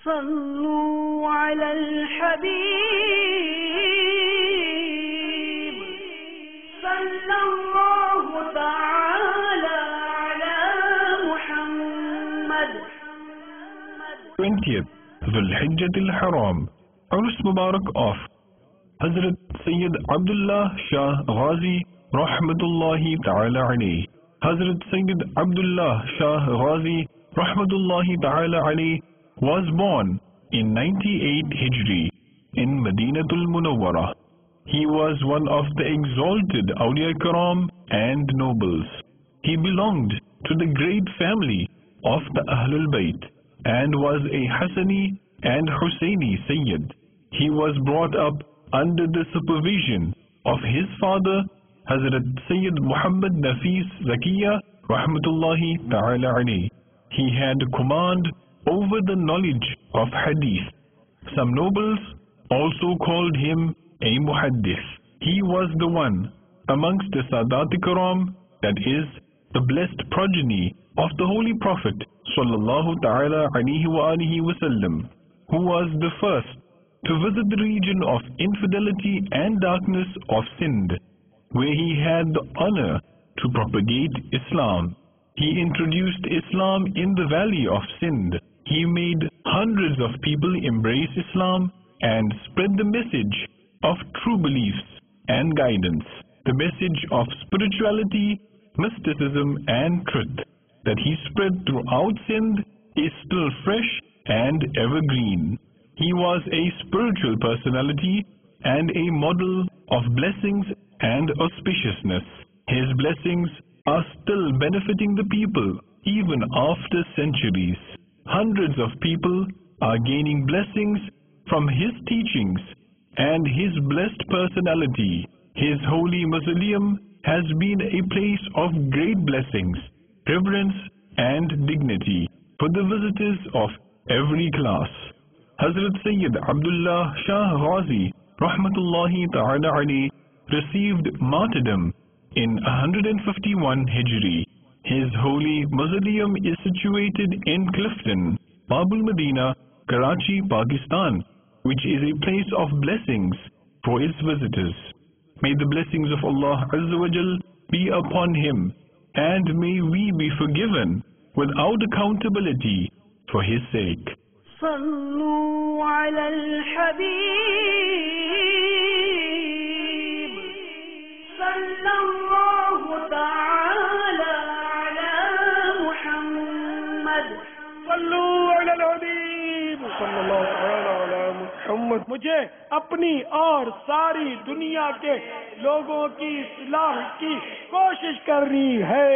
صلوا على الحبيب صلى الله تعالى على محمد. 20th Dhul Hijjah al-Haram, Urus Mubarak of Hazrat Sayyid Abdullah Shah Ghazi Rahmatullahi Ta'ala alayhi. Hazrat Sayyid Abdullah Shah Ghazi Rahmatullahi Ta'ala alayhi was born in 98 Hijri in Madinatul Munawwarah. He was one of the exalted Awliya Kiram and nobles. He belonged to the great family of the Ahlul Bayt and was a Hassani and Hussaini Sayyid. He was brought up under the supervision of his father, Hazrat Sayyid Muhammad Nafis Zakiya Rahmatullahi Ta'ala alayhi. He had command over the knowledge of Hadith. Some nobles also called him a Muhaddith. He was the one amongst the Sadat Kiram, that is, the blessed progeny of the Holy Prophet Sallallahu Ta'ala Alaihi Wa Alihi Wasallam, who was the first to visit the region of infidelity and darkness of Sindh, where he had the honor to propagate Islam. He introduced Islam in the valley of Sindh. He made hundreds of people embrace Islam and spread the message of true beliefs and guidance, the message of spirituality, mysticism and truth that he spread throughout Sindh is still fresh and evergreen. He was a spiritual personality and a model of blessings and auspiciousness. His blessings are still benefiting the people even after centuries. Hundreds of people are gaining blessings from his teachings and his blessed personality. His holy mausoleum has been a place of great blessings, reverence and dignity for the visitors of every class. Hazrat Sayyid Abdullah Shah Ghazi Rahmatullahi Ta'ala alayhi received martyrdom in 151 Hijri. His holy mausoleum is situated in Clifton, Babul Medina, Karachi, Pakistan, which is a place of blessings for its visitors. May the blessings of Allah Azza wa Jal be upon him, and may we be forgiven without accountability for his sake. صلوا على الحبيب صلى الله تعالى على محمد. صلوا على الحبيب صلى الله تعالى على محمد. मुझे अपनी और सारी दुनिया के लोगों की इस्लाह की कोशिश करनी है.